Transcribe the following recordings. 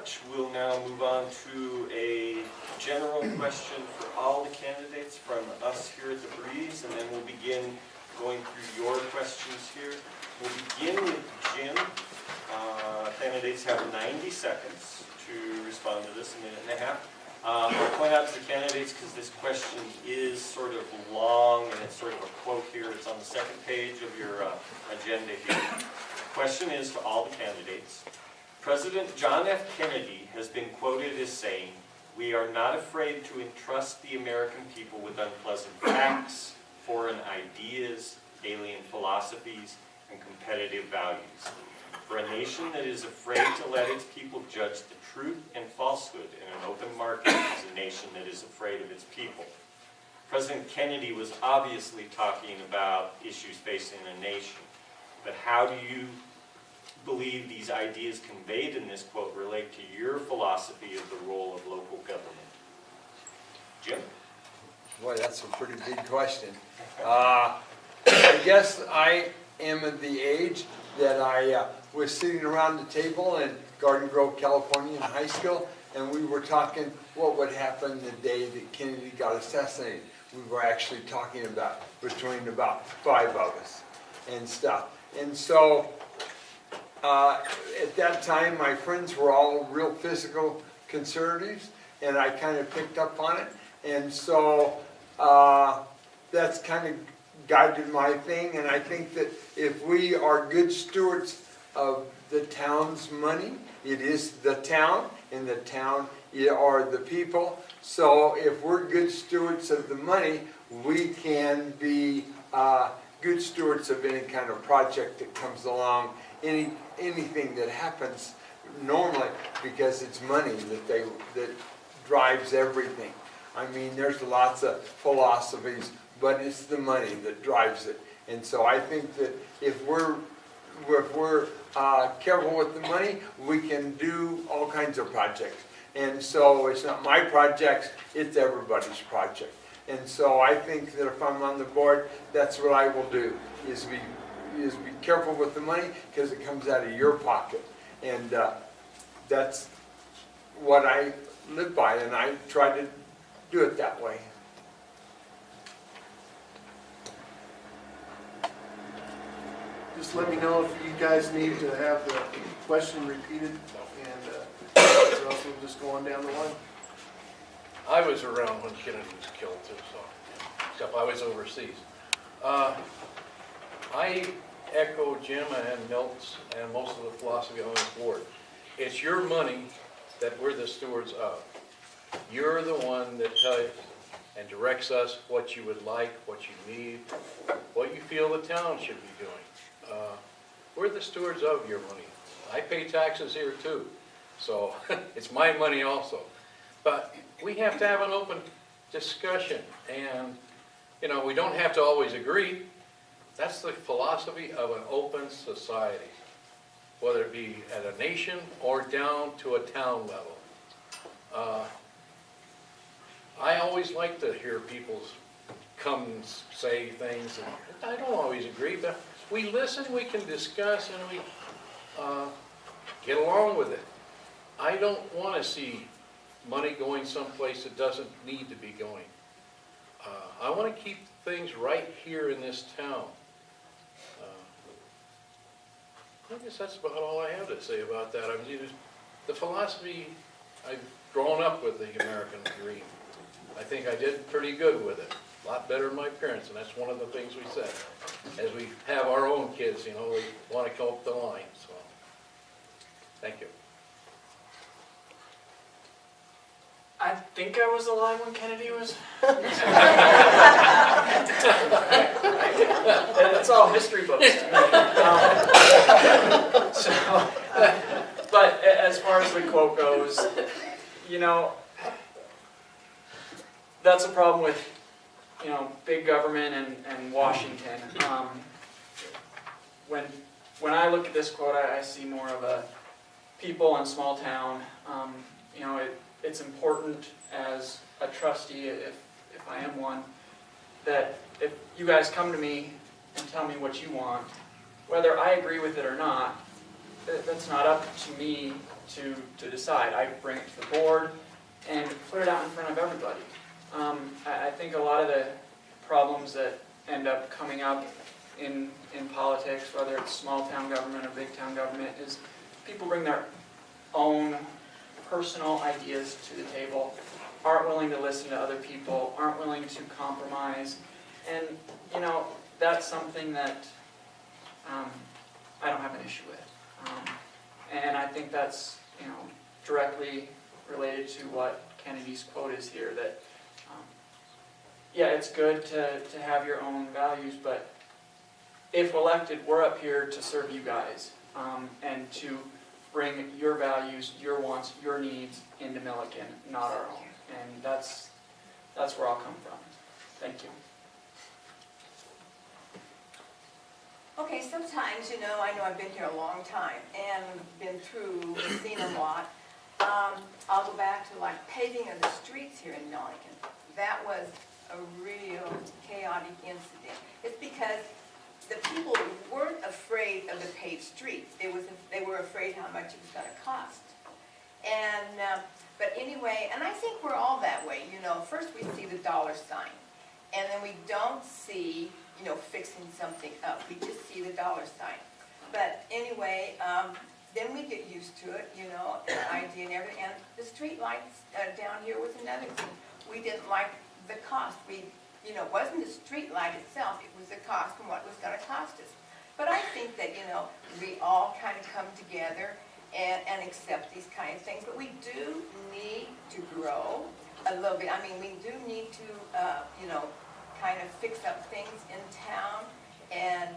much. We'll now move on to a general question for all the candidates from us here at the Breeze, and then we'll begin going through your questions here. We'll begin with Jim. Candidates have 90 seconds to respond to this, a minute and a half. I'll point out to the candidates, because this question is sort of long, and it's sort of a quote here. It's on the second page of your agenda here. The question is to all the candidates. President John F. Kennedy has been quoted as saying, "We are not afraid to entrust the American people with unpleasant facts, foreign ideas, alien philosophies, and competitive values. For a nation that is afraid to let its people judge the truth and falsehood in an open market is a nation that is afraid of its people." President Kennedy was obviously talking about issues facing a nation, but how do you believe these ideas conveyed in this quote relate to your philosophy of the role of local government? Jim? Boy, that's a pretty big question. I guess I am at the age that I was sitting around the table in Garden Grove, California in high school, and we were talking what would happen the day that Kennedy got assassinated. We were actually talking about between about 5 of us and stuff. And so at that time, my friends were all real physical conservatives, and I kind of picked up on it. And so that's kind of guided my thing. And I think that if we are good stewards of the town's money, it is the town, and the town are the people. So if we're good stewards of the money, we can be good stewards of any kind of project that comes along, anything that happens normally, because it's money that drives everything. I mean, there's lots of philosophies, but it's the money that drives it. And so I think that if we're careful with the money, we can do all kinds of projects. And so it's not my projects, it's everybody's project. And so I think that if I'm on the board, that's what I will do, is be careful with the money, because it comes out of your pocket. And that's what I live by, and I try to do it that way. Just let me know if you guys need to have the question repeated, and or else we'll just go on down the line. I was around when Kennedy was killed too, so, except I was overseas. I echo Jim and Milt's and most of the philosophy on this board. It's your money that we're the stewards of. You're the one that tells and directs us what you would like, what you need, what you feel the town should be doing. We're the stewards of your money. I pay taxes here too, so it's my money also. But we have to have an open discussion, and we don't have to always agree. That's the philosophy of an open society, whether it be at a nation or down to a town level. I always like to hear people come and say things, and I don't always agree, but we listen, we can discuss, and we get along with it. I don't want to see money going someplace that doesn't need to be going. I want to keep things right here in this town. I guess that's about all I have to say about that. I mean, the philosophy, I've grown up with the American dream. I think I did pretty good with it. A lot better than my parents, and that's one of the things we said. As we have our own kids, we want to go up the line, so. Thank you. I think I was alive when Kennedy was. It's all history books to me. But as far as the quote goes, that's a problem with, big government and Washington. When I look at this quote, I see more of a people in small town. It's important as a trustee, if I am one, that if you guys come to me and tell me what you want, whether I agree with it or not, that's not up to me to decide. I bring it to the board and put it out in front of everybody. I think a lot of the problems that end up coming up in politics, whether it's small town government or big town government, is people bring their own personal ideas to the table, aren't willing to listen to other people, aren't willing to compromise. And, you know, that's something that I don't have an issue with. And I think that's, you know, directly related to what Kennedy's quote is here, that, yeah, it's good to have your own values, but if elected, we're up here to serve you guys, and to bring your values, your wants, your needs into Milliken, not our own. And that's where I'll come from. Thank you. Okay, sometimes, you know I've been here a long time and been through, seen a lot. I'll go back to like paving of the streets here in Milliken. That was a real chaotic incident. It's because the people weren't afraid of the paved streets. They were afraid how much it was going to cost. And, but anyway, and I think we're all that way, you know. First we see the dollar sign, and then we don't see, you know, fixing something up. We just see the dollar sign. But anyway, then we get used to it, you know, the idea and everything. And the street lights down here was another thing. We didn't like the cost. You know, it wasn't the street light itself, it was the cost and what it was going to cost us. But I think that, you know, we all kind of come together and accept these kind of things. But we do need to grow a little bit. I mean, we do need to, you know, kind of fix up things in town and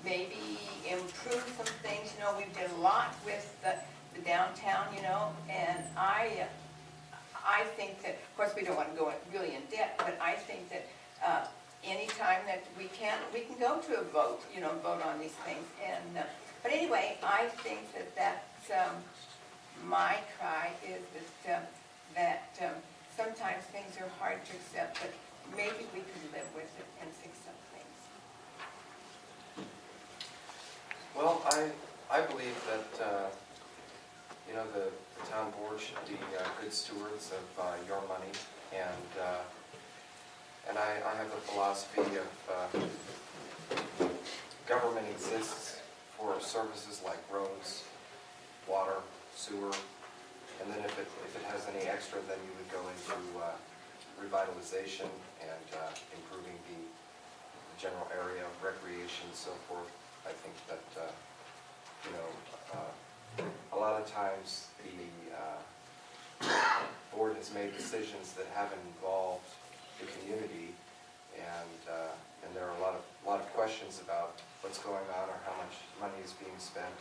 maybe improve some things. You know, we did a lot with the downtown, you know, and I think that, of course, we don't want to go really in debt, but I think that anytime that we can go to a vote, you know, vote on these things. And but anyway, I think that's my cry is that sometimes things are hard to accept, but maybe we could live with it and fix some things. Well, I believe that, you know, the town board should be good stewards of your money, and I have the philosophy of government exists for services like roads, water, sewer, and then if it has any extra, then you would go into revitalization and improving the general area of recreation and so forth. I think that, you know, a lot of times the board has made decisions that haven't involved the community, and there are a lot of questions about what's going on or how much money is being spent,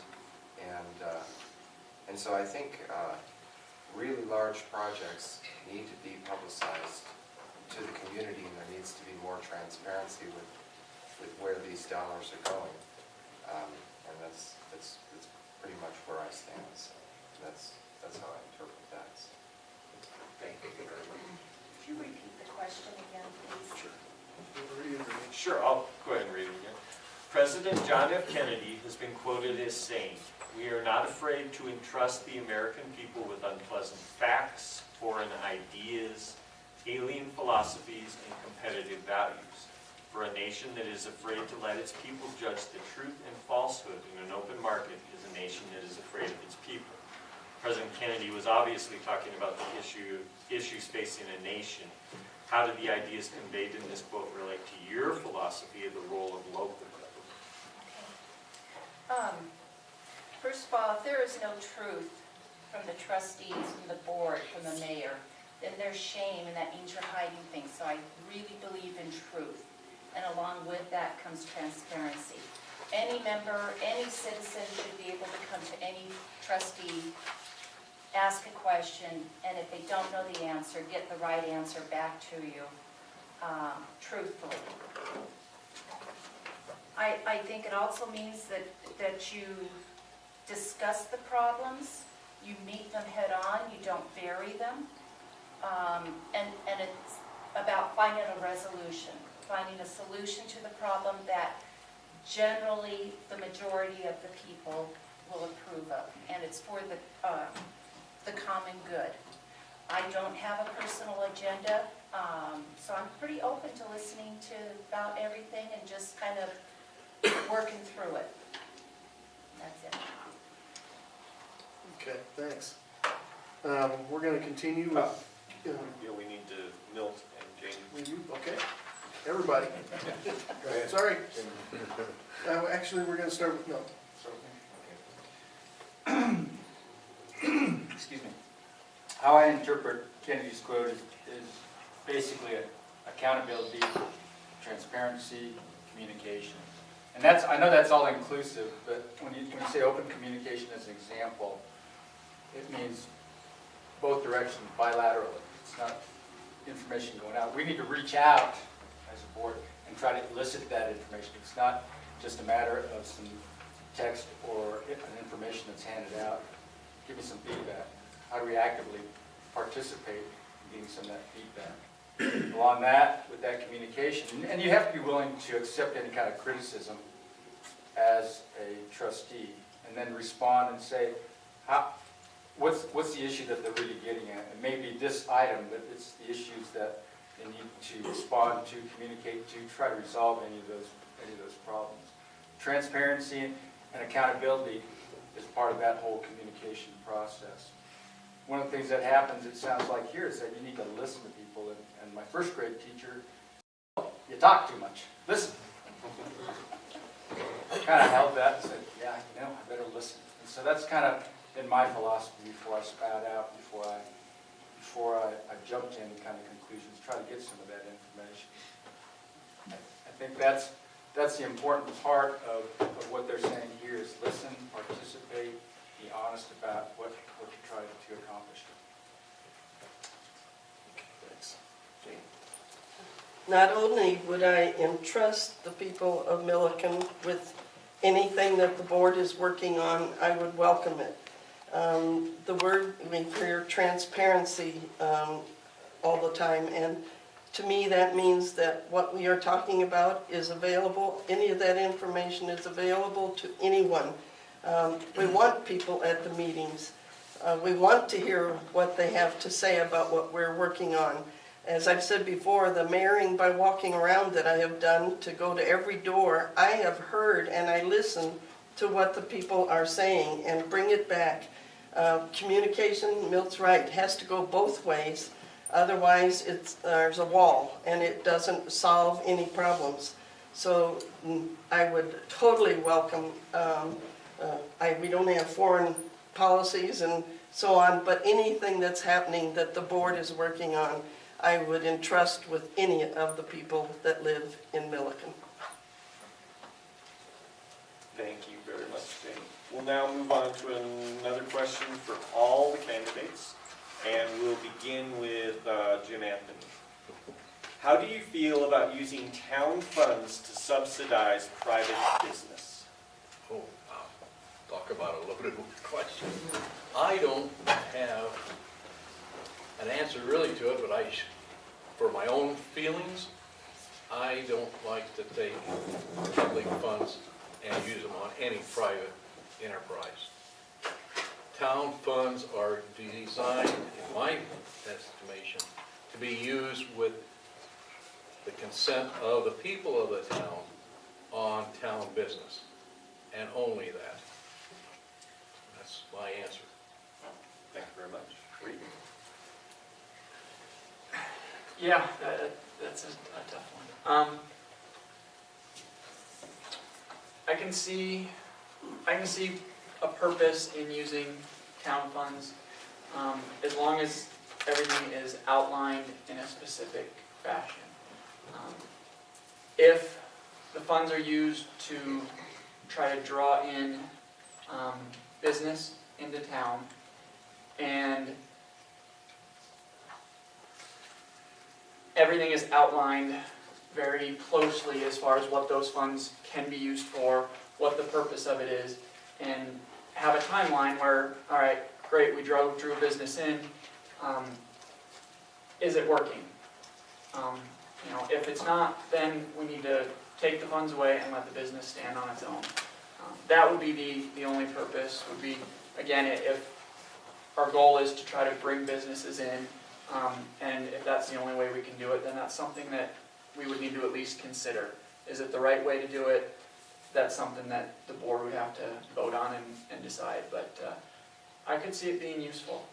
and so I think really large projects need to be publicized to the community, and there needs to be more transparency with where these dollars are going, and that's pretty much where I stand. So that's how I interpret that. Thank you very much. Could you repeat the question again, please? Sure. Reiterate. Sure, I'll go ahead and read it again. President John F. Kennedy has been quoted as saying, "We are not afraid to entrust the American people with unpleasant facts, foreign ideas, alien philosophies, and competitive values. For a nation that is afraid to let its people judge the truth and falsehood in an open market is a nation that is afraid of its people." President Kennedy was obviously talking about the issues facing a nation. How do the ideas conveyed in this quote relate to your philosophy of the role of local government? First of all, if there is no truth from the trustees, from the board, from the mayor, then there's shame, and that means you're hiding things. So I really believe in truth, and along with that comes transparency. Any member, any citizen should be able to come to any trustee, ask a question, and if they don't know the answer, get the right answer back to you truthfully. I think it also means that you discuss the problems, you meet them head on, you don't bury them, and it's about finding a resolution, finding a solution to the problem that generally the majority of the people will approve approve of, and it's for the common good. I don't have a personal agenda, so I'm pretty open to listening to about everything and just kind of working through it. That's it. Okay, thanks. We're gonna continue with, Yeah, we need to Milt and Jamie. okay, everybody. Sorry. Actually, we're gonna start with, no. Excuse me. How I interpret Kennedy's quote is basically accountability, transparency, communication. And that's, I know that's all inclusive, but when you say open communication as an example, it means both directions, bilaterally. It's not information going out. We need to reach out as a board and try to elicit that information. It's not just a matter of some text or an information that's handed out. Give me some feedback. How do we actively participate in getting some of that feedback? Along that, with that communication, and you have to be willing to accept any kind of criticism as a trustee, and then respond and say, what's the issue that they're really getting at? It may be this item, but it's the issues that they need to respond to, communicate to, try to resolve any of those problems. Transparency and accountability is part of that whole communication process. One of the things that happens, it sounds like here, is that you need to listen to people. And my first grade teacher, you talk too much. Listen. I kind of held that and said, yeah, I better listen. And so that's kind of been my philosophy before I spout out, before I jump to any kind of conclusions, try to get some of that information. I think that's the important part of what they're saying here is listen, participate, be honest about what you're trying to accomplish. Thanks. Not only would I entrust the people of Milliken with anything that the board is working on, I would welcome it. The word, we hear transparency all the time, and to me that means that what we are talking about is available, any of that information is available to anyone. We want people at the meetings. We want to hear what they have to say about what we're working on. As I've said before, the mayoring by walking around that I have done to go to every door, I have heard and I listen to what the people are saying and bring it back. Communication, Milt's right, has to go both ways. Otherwise, there's a wall and it doesn't solve any problems. So I would totally welcome, we don't have foreign policies and so on, but anything that's happening that the board is working on, I would entrust with any of the people that live in Milliken. Thank you very much, Jamie. We'll now move on to another question for all the candidates, and we'll begin with Jim Anthony. How do you feel about using town funds to subsidize private business? Oh, wow. Talk about a loaded question. I don't have an answer really to it, but for my own feelings, I don't like to take public funds and use them on any private enterprise. Town funds are designed, in my estimation, to be used with the consent of the people of the town on town business, and only that. That's my answer. Thank you very much. Reed? Yeah, that's a tough one. I can see a purpose in using town funds, as long as everything is outlined in a specific fashion. If the funds are used to try to draw in business into town, and everything is outlined very closely as far as what those funds can be used for, what the purpose of it is, and have a timeline where, all right, great, we drew business in, is it working? If it's not, then we need to take the funds away and let the business stand on its own. That would be the only purpose, would be, again, if our goal is to try to bring businesses in, and if that's the only way we can do it, then that's something that we would need to at least consider. Is it the right way to do it? That's something that the board would have to vote on and decide, but I could see it being useful.